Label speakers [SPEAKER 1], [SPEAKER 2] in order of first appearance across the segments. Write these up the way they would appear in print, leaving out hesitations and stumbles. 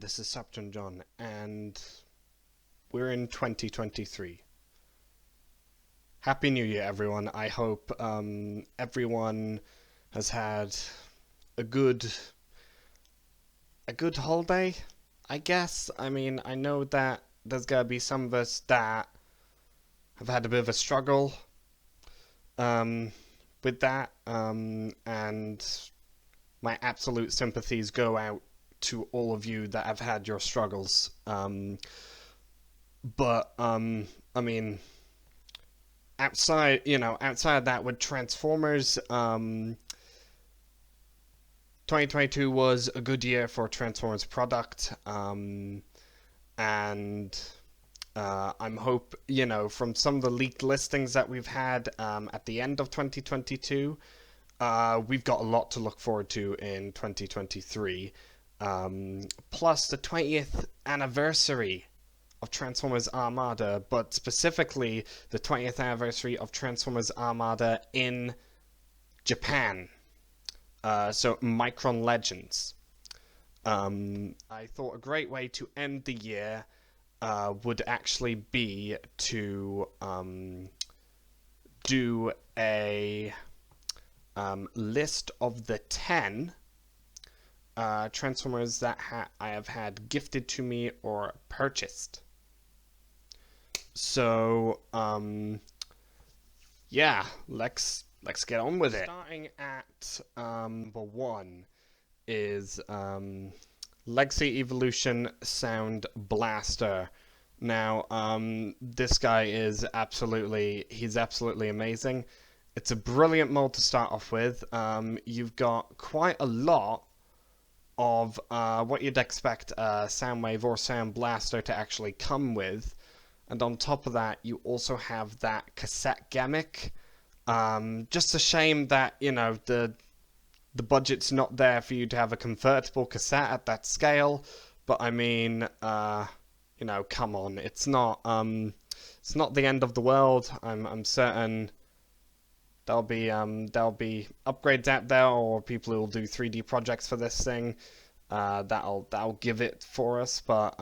[SPEAKER 1] this is Cybertron John, and we're in 2023. Happy New Year, everyone. I hope everyone has had a good holiday, I guess. I mean, I know that there's gonna be some of us that have had a bit of a struggle with that, and my absolute sympathies go out to all of you that have had your struggles. I mean, outside of that, with Transformers, 2022 was a good year for Transformers product, and I'm from some of the leaked listings that we've had at the end of 2022, we've got a lot to look forward to in 2023. Plus the 20th anniversary of Transformers Armada, but specifically the 20th anniversary of Transformers Armada in Japan. So Micron Legends. I thought a great way to end the year would actually be to do a list of the 10 Transformers that I have had gifted to me or purchased. So, yeah, let's get on with it. Starting at number 1 is Legacy Evolution Sound Blaster. Now, this guy is absolutely amazing. It's a brilliant mold to start off with. You've got quite a lot of what you'd expect a Soundwave or Sound Blaster to actually come with. And on top of that, you also have that cassette gimmick. Just a shame that, the budget's not there for you to have a convertible cassette at that scale. But I mean, come on, it's not the end of the world. I'm certain there'll be upgrades out there, or people who will do 3D projects for this thing. That'll give it for us. But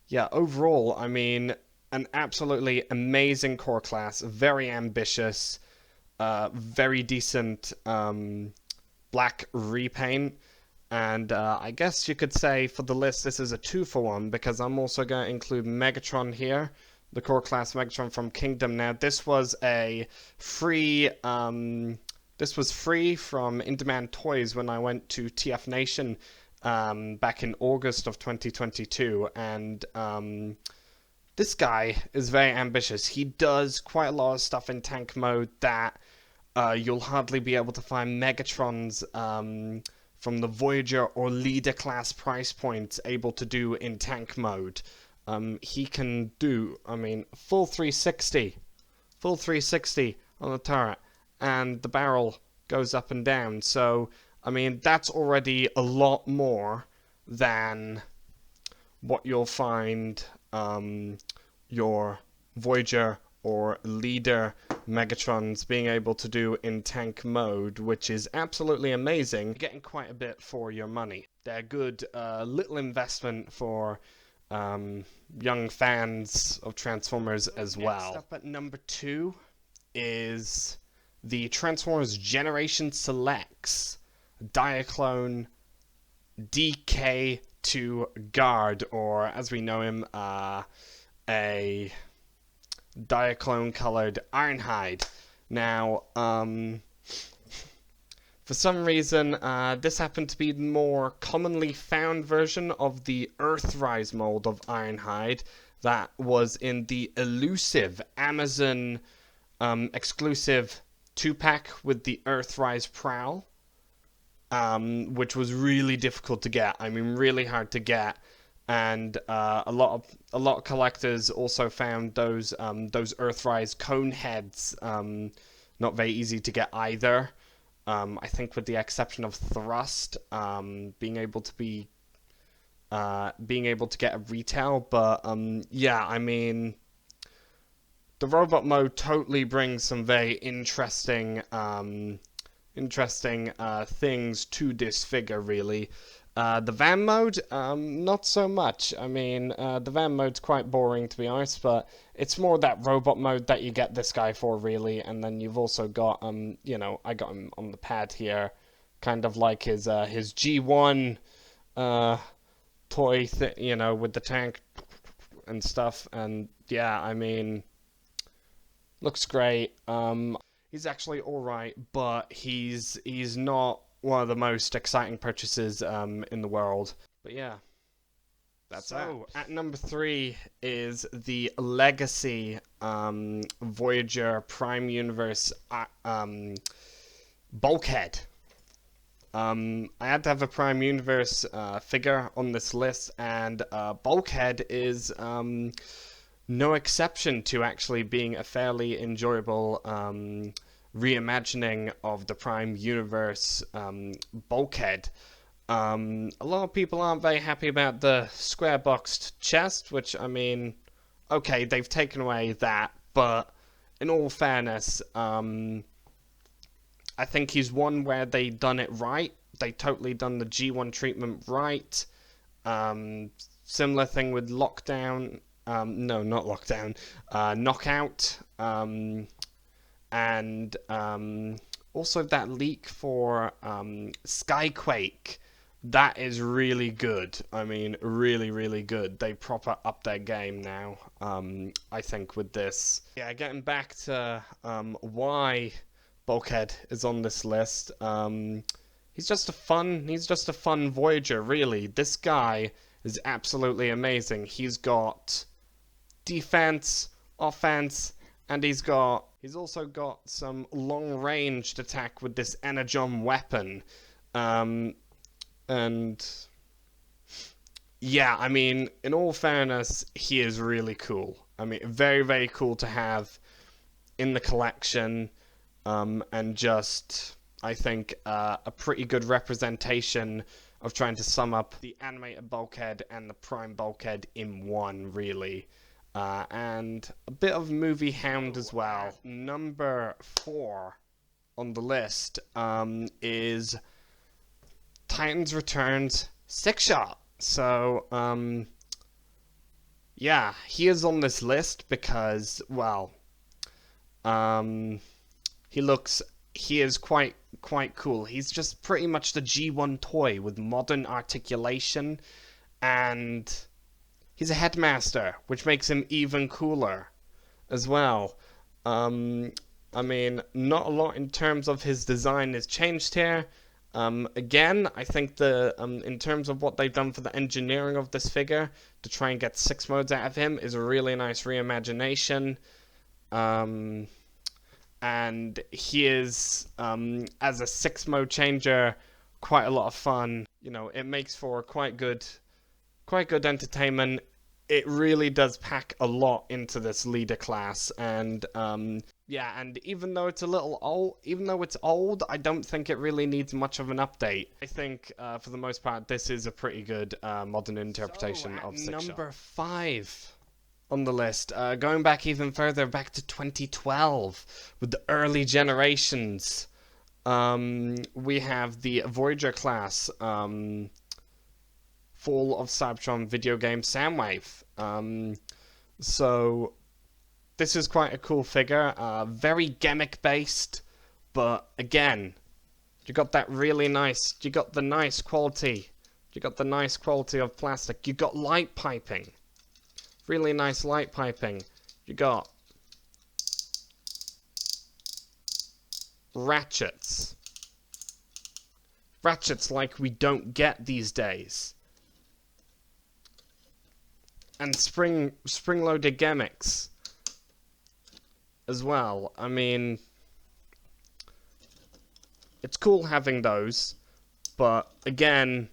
[SPEAKER 1] yeah, overall, I mean, an absolutely amazing core class, very ambitious, very decent black repaint. And I guess you could say for the list this is a 2-for-1, because I'm also going to include Megatron here, the core class Megatron from Kingdom. Now this was a free from In Demand Toys when I went to TF Nation back in August of 2022, and this guy is very ambitious. He does quite a lot of stuff in tank mode that you'll hardly be able to find Megatrons from the Voyager or Leader class price points able to do in tank mode. He can do, I mean, full 360 on the turret, and the barrel goes up and down. So, I mean, that's already a lot more than what you'll find your Voyager or Leader Megatrons being able to do in tank mode, which is absolutely amazing. You're getting quite a bit for your money. They're good little investment for young fans of Transformers as well. Next up at number 2 is the Transformers Generation Selects Diaclone DK2 Guard, or as we know him, a Diaclone colored Ironhide. Now, for some reason, this happened to be the more commonly found version of the Earthrise mold of Ironhide that was in the elusive Amazon exclusive 2-pack with the Earthrise Prowl, which was really difficult to get. I mean, really hard to get. And a lot of collectors also found those Earthrise cone heads not very easy to get either. I think with the exception of Thrust being able to get a retail, but yeah, I mean, the robot mode totally brings some very interesting things to this figure, really. The van mode, not so much. I mean, the van mode's quite boring to be honest, but it's more that robot mode that you get this guy for, really. And then you've also got, you know, I got him on the pad here, kind of like his G1 toy, you know, with the tank and stuff. And yeah, I mean, looks great. He's actually all right, but he's not one of the most exciting purchases in the world. But yeah, that's so at number 3 is the Legacy Voyager Prime Universe Bulkhead. I had to have a Prime Universe figure on this list, and Bulkhead is no exception to actually being a fairly enjoyable reimagining of the Prime Universe Bulkhead. A lot of people aren't very happy about the square boxed chest, which, I mean, okay, they've taken away that, but in all fairness, I think he's one where they done it right. They totally done the G1 treatment right. Similar thing with Lockdown. No, not Lockdown. Knockout. And also that leak for Skyquake. That is really good. I mean, really, really good. They proper up their game now, I think, with this. Yeah, getting back to why Bulkhead is on this list. He's just a fun Voyager, really. This guy is absolutely amazing. He's got defense, offense, and he's also got some long-ranged attack with this Energon weapon. And yeah, I mean, in all fairness, he is really cool. I mean, very, very cool to have in the collection. And just, I think, a pretty good representation of trying to sum up the animated Bulkhead and the Prime Bulkhead in one, really. And a bit of movie hound as well. Number 4 on the list is Titans Returns Six-Shot. So, yeah, he is on this list because, well, he is quite cool. He's just pretty much the G1 toy with modern articulation, and he's a headmaster, which makes him even cooler as well. I mean, not a lot in terms of his design has changed here. Again, I think in terms of what they've done for the engineering of this figure to try and get 6 modes out of him is a really nice reimagination. And he is, as a 6 mode changer, quite a lot of fun. You know, it makes for quite good entertainment. It really does pack a lot into this leader class, and yeah, and even though it's a little old, I don't think it really needs much of an update. I think, for the most part, this is a pretty good modern interpretation of Six-Shot. Number 5 on the list, going back even further, back to 2012, with the early generations, we have the Voyager Class, Fall of Cybertron video game Soundwave. So this is quite a cool figure, very gimmick based, but again, you got the nice quality of plastic. You got light piping, really nice light piping. You got ratchets like we don't get these days. And spring-loaded gimmicks as well. I mean, it's cool having those, but again,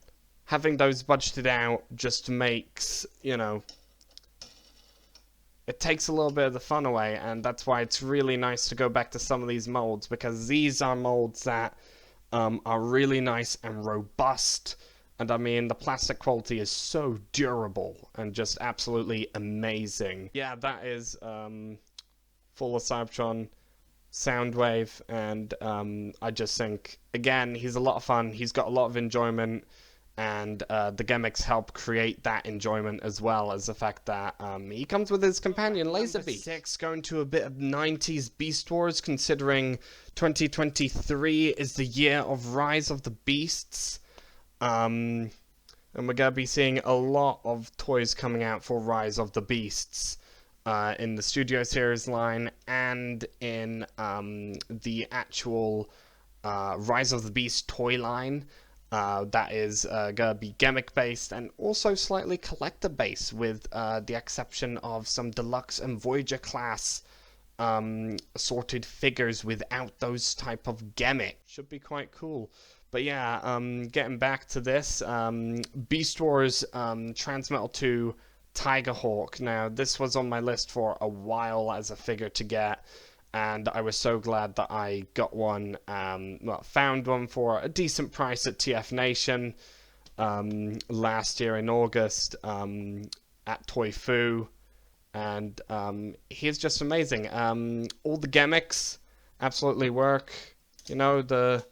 [SPEAKER 1] having those budgeted out just makes, you know, it takes a little bit of the fun away, and that's why it's really nice to go back to some of these molds, because these are molds that are really nice and robust. And I mean, the plastic quality is so durable and just absolutely amazing. Yeah, that is Fall of Cybertron Soundwave, and I just think, again, he's a lot of fun. He's got a lot of enjoyment, and the gimmicks help create that enjoyment, as well as the fact that he comes with his companion Laserbeak. 6, going to a bit of 90s Beast Wars, considering 2023 is the year of Rise of the Beasts. And we're going to be seeing a lot of toys coming out for Rise of the Beasts in the Studio Series line and in the actual Rise of the Beast toy line. That is going to be gimmick-based and also slightly collector-based, with the exception of some Deluxe and Voyager Class assorted figures without those type of gimmick. Should be quite cool. But yeah, getting back to this, Beast Wars Transmetal 2 Tigerhawk. Now, this was on my list for a while as a figure to get, and I was so glad that I got one, found one for a decent price at TF Nation last year in August at Toy Fu, and he's just amazing. All the gimmicks absolutely work. You know, the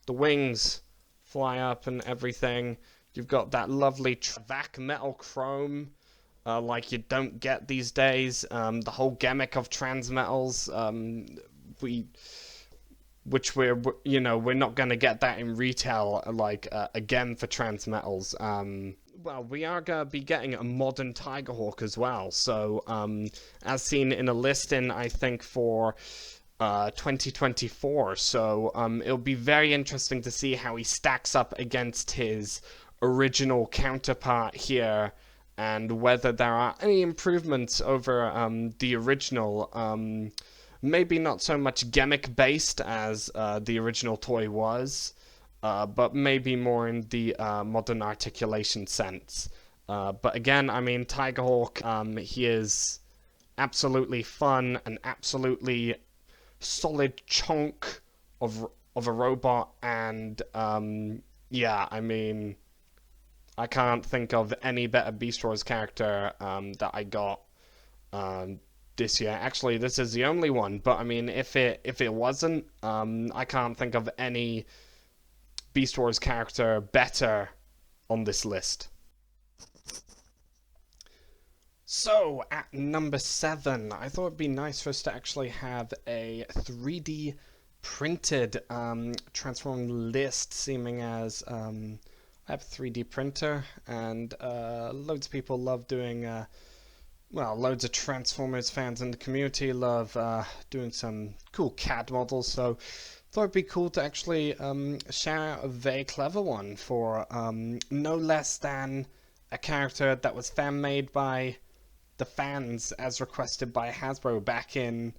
[SPEAKER 1] wings fly up and everything. You've got that lovely vac metal chrome, like you don't get these days. The whole gimmick of transmetals, which we're not going to get that in retail, like again for transmetals. Well, we are going to be getting a modern Tigerhawk as well. So, as seen in a listing, I think for 2024. So, it'll be very interesting to see how he stacks up against his original counterpart here, and whether there are any improvements over the original. Maybe not so much gimmick based as the original toy was, but maybe more in the modern articulation sense. But again, I mean, Tigerhawk, he is absolutely fun, an absolutely solid chunk of a robot, and yeah, I mean, I can't think of any better Beast Wars character that I got this year. Actually, this is the only one, but I mean, if it wasn't, I can't think of any Beast Wars character better on this list. So, at number 7, I thought it'd be nice for us to actually have a 3D printed transforming list, seeming as I have a 3D printer, and loads of people love doing, loads of Transformers fans in the community love doing some cool CAD models, so thought it'd be cool to actually share out a very clever one for no less than a character that was fan-made by the fans as requested by Hasbro back in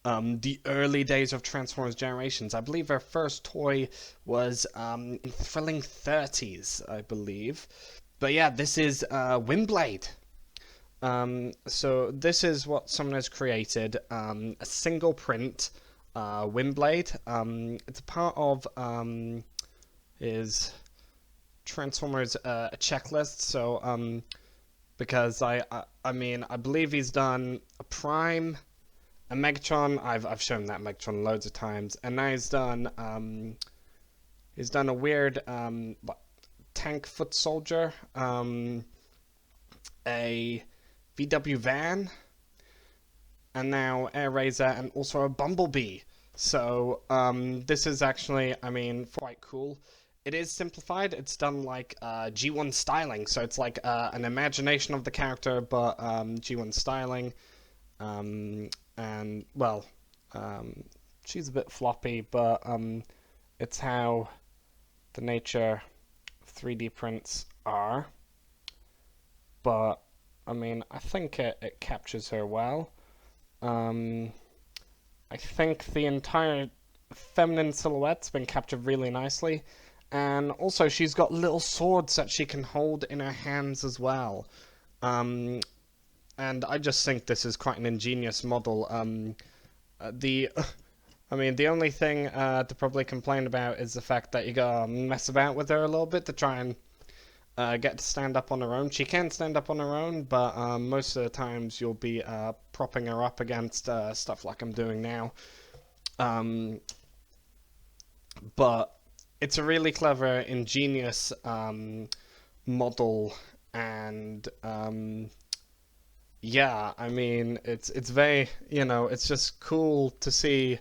[SPEAKER 1] the early days of Transformers Generations. I believe our first toy was in Thrilling 30s, I believe. But yeah, this is Windblade. So this is what someone has created, a single print Windblade. It's a part of his Transformers checklist. So because I mean, I believe he's done a Prime, a Megatron. I've shown that Megatron loads of times, and now he's done a weird tank foot soldier, a VW van, and now Air Razor, and also a Bumblebee. So this is actually, I mean, quite cool. It is simplified. It's done like G1 styling, so it's like an imagination of the character, but G1 styling. And well, she's a bit floppy, but it's how the nature of 3D prints are. But I mean, I think it captures her well. I think the entire feminine silhouette's been captured really nicely. And also, she's got little swords that she can hold in her hands as well. And I just think this is quite an ingenious model. I mean, the only thing to probably complain about is the fact that you gotta mess about with her a little bit to try and get to stand up on her own. She can stand up on her own, but most of the times you'll be propping her up against stuff like I'm doing now. But it's a really clever, ingenious model, and yeah, I mean, it's very, it's just cool to see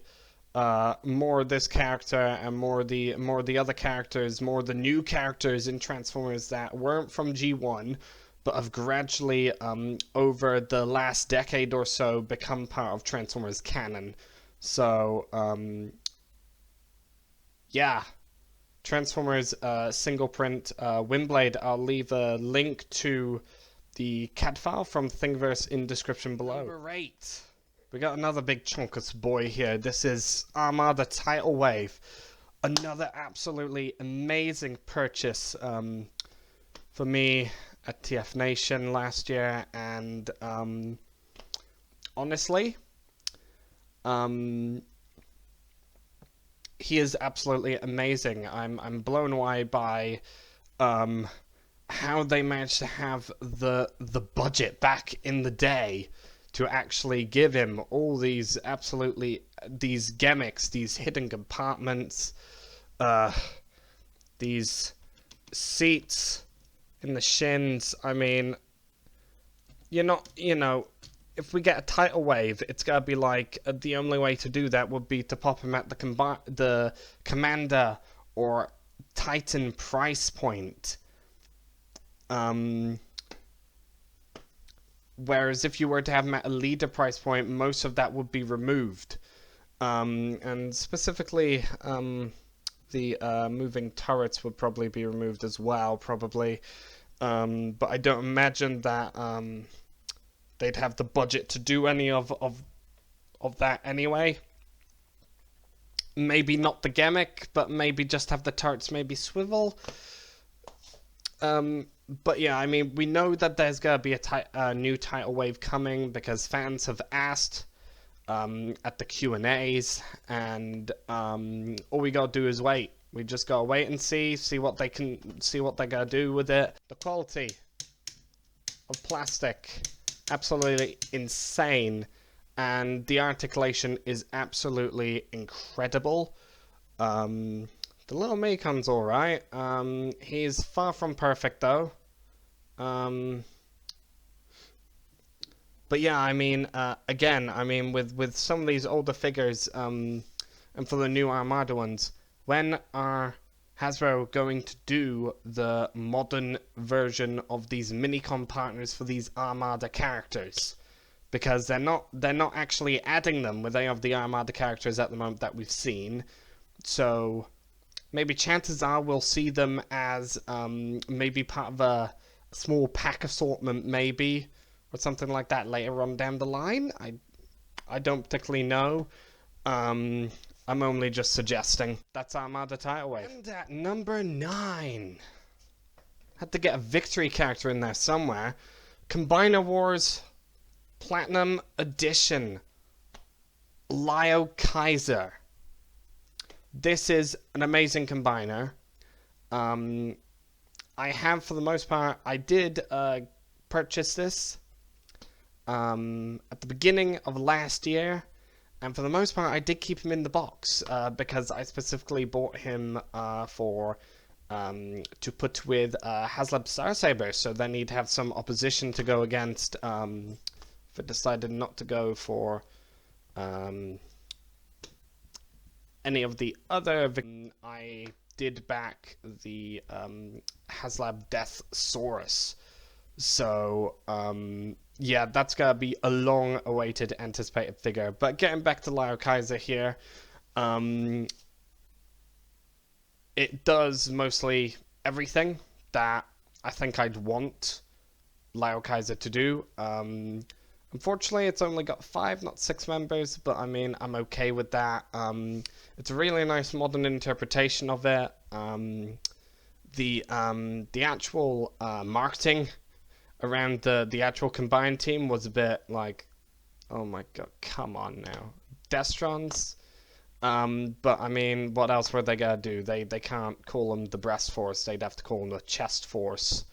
[SPEAKER 1] more of this character and more the other characters, more the new characters in Transformers that weren't from G1, but have gradually over the last decade or so become part of Transformers canon. So yeah, Transformers single print Windblade. I'll leave a link to the CAD file from Thingiverse in description below. Number 8. We got another big chunkus boy here. This is Armada Tidal Wave. Another absolutely amazing purchase for me at TF Nation last year, and honestly, he is absolutely amazing. I'm blown away by how they managed to have the budget back in the day to actually give him all these these gimmicks, these hidden compartments, these seats in the shins. I mean, if we get a tidal wave, it's gotta be like the only way to do that would be to pop him at the Commander or Titan price point. Whereas if you were to have him at a leader price point, most of that would be removed. And specifically, the moving turrets would probably be removed as well, probably. But I don't imagine that they'd have the budget to do any of that anyway. Maybe not the gimmick, but maybe just have the turrets maybe swivel. But yeah, I mean, we know that there's gonna be a new tidal wave coming because fans have asked at the Q&As, and all we gotta do is wait. We just gotta wait and see what they're gonna do with it. The quality of plastic, absolutely insane, and the articulation is absolutely incredible. The little Mekon's alright. He's far from perfect though. But yeah, I mean, again, I mean, with some of these older figures, and for the new Armada ones, when are Hasbro going to do the modern version of these Minicom partners for these Armada characters? Because they're not actually adding them with any of the Armada characters at the moment that we've seen. So maybe chances are we'll see them as maybe part of a small pack assortment, maybe, or something like that later on down the line. I don't particularly know. I'm only just suggesting. That's Armada Tidal Wave. And at number 9, had to get a victory character in there somewhere. Combiner Wars Platinum Edition, Lio Kaiser. This is an amazing combiner. I have, for the most part, I did purchase this at the beginning of last year, and for the most part, I did keep him in the box because I specifically bought him to put with HasLab Star Saber, so then he'd have some opposition to go against if it decided not to go for any of the other. I did back the HasLab Death Saurus. So, yeah, that's gonna be a long-awaited, anticipated figure. But getting back to Lio Kaiser here, it does mostly everything that I think I'd want Lio Kaiser to do. Unfortunately, it's only got 5, not 6 members, but I mean, I'm okay with that. It's a really nice modern interpretation of it. The actual marketing around the actual combined team was a bit like, oh my god, come on now, Destrons. But I mean, what else were they gonna do? They can't call them the breast force. They'd have to call them the chest force,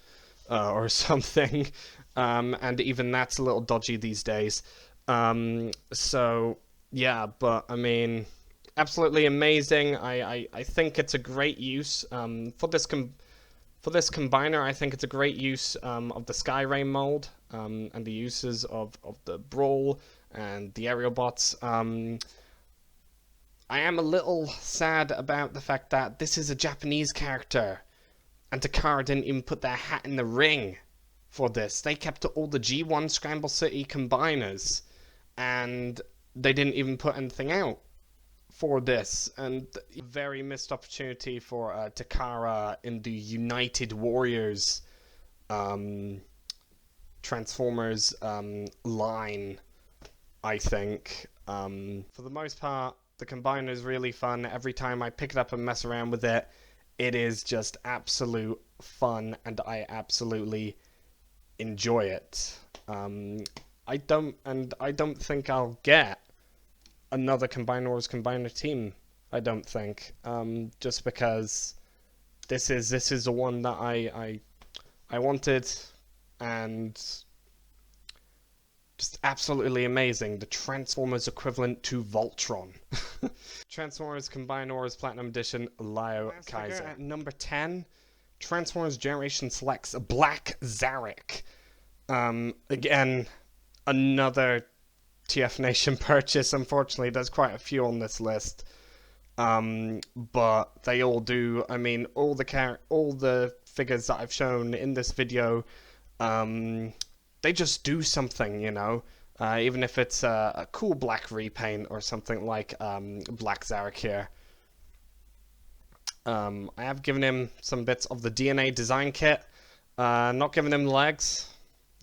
[SPEAKER 1] or something. And even that's a little dodgy these days. So yeah, but I mean, absolutely amazing. I think it's a great use for this combiner. I think it's a great use of the Skyray mold and the uses of the Brawl and the aerial bots. I am a little sad about the fact that this is a Japanese character, and Takara didn't even put their hat in the ring for this. They kept all the G1 Scramble City combiners, and they didn't even put anything out for this. And a very missed opportunity for Takara in the United Warriors Transformers line, I think. For the most part, the combiner is really fun. Every time I pick it up and mess around with it, it is just absolute fun, and I absolutely enjoy it. I don't think I'll get another Combiner Wars Combiner team. I don't think, just because this is the one that I wanted, and just absolutely amazing. The Transformers equivalent to Voltron. Transformers Combiner Wars Platinum Edition Leo Kaiser. At number 10, Transformers Generation Selects Black Zarek. Again, another TF Nation purchase. Unfortunately, there's quite a few on this list. But they all do. I mean, all the figures that I've shown in this video, they just do something, you know. Even if it's a cool black repaint or something like Black Zarek here. I have given him some bits of the DNA design kit. Not giving him legs.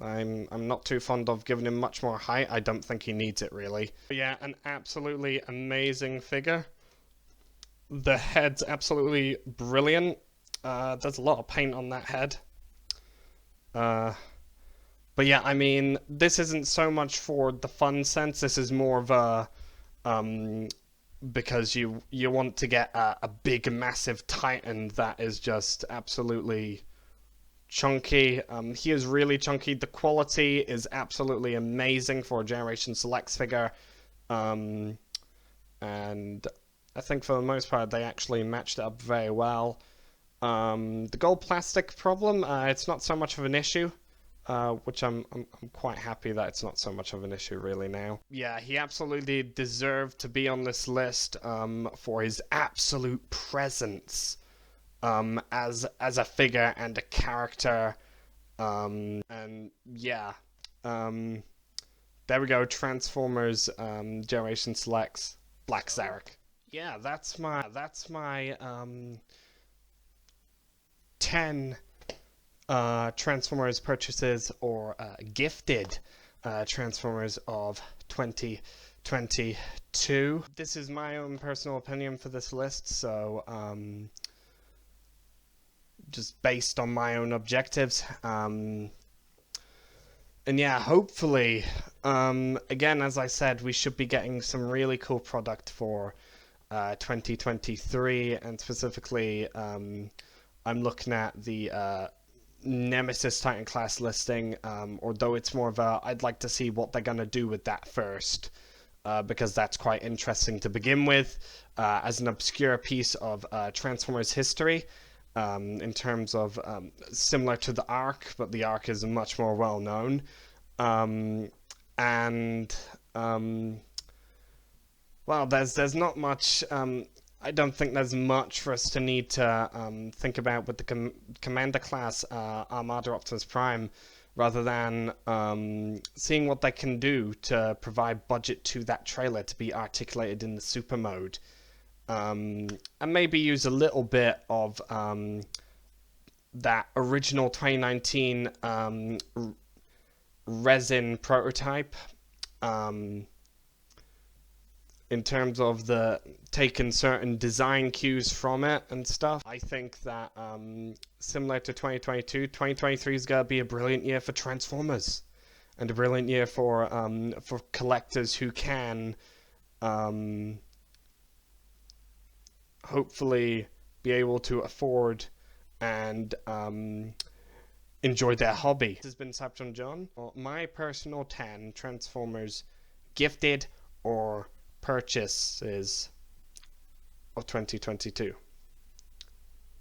[SPEAKER 1] I'm not too fond of giving him much more height. I don't think he needs it, really. But yeah, an absolutely amazing figure. The head's absolutely brilliant. There's a lot of paint on that head. But yeah, I mean, this isn't so much for the fun sense. This is more of a because you want to get a big, massive Titan that is just absolutely chunky. He is really chunky. The quality is absolutely amazing for a Generation Selects figure, and I think for the most part they actually matched it up very well. The gold plastic problem, it's not so much of an issue. Which I'm quite happy that it's not so much of an issue really now. Yeah, he absolutely deserved to be on this list for his absolute presence as a figure and a character. And yeah, there we go. Transformers Generation Selects Black Zarek. Yeah, that's my 10 Transformers purchases or gifted Transformers of 2022. This is my own personal opinion for this list, so just based on my own objectives. And yeah, hopefully, again, as I said, we should be getting some really cool product for 2023, and specifically, I'm looking at the Nemesis Titan class listing, although it's more of a I'd like to see what they're gonna do with that first, because that's quite interesting to begin with, as an obscure piece of Transformers history, in terms of similar to the Ark, but the Ark is much more well known, well, there's not much. I don't think there's much for us to need to think about with the Commander class Armada Optimus Prime, rather than seeing what they can do to provide budget to that trailer to be articulated in the super mode, and maybe use a little bit of that original 2019 resin prototype, in terms of the taking certain design cues from it and stuff. I think that similar to 2022, 2023 is gonna be a brilliant year for Transformers, and a brilliant year for collectors who can hopefully be able to afford and enjoy their hobby. This has been Cybertron John. Well, my personal 10 Transformers gifted or purchases of 2022.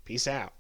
[SPEAKER 1] Peace out.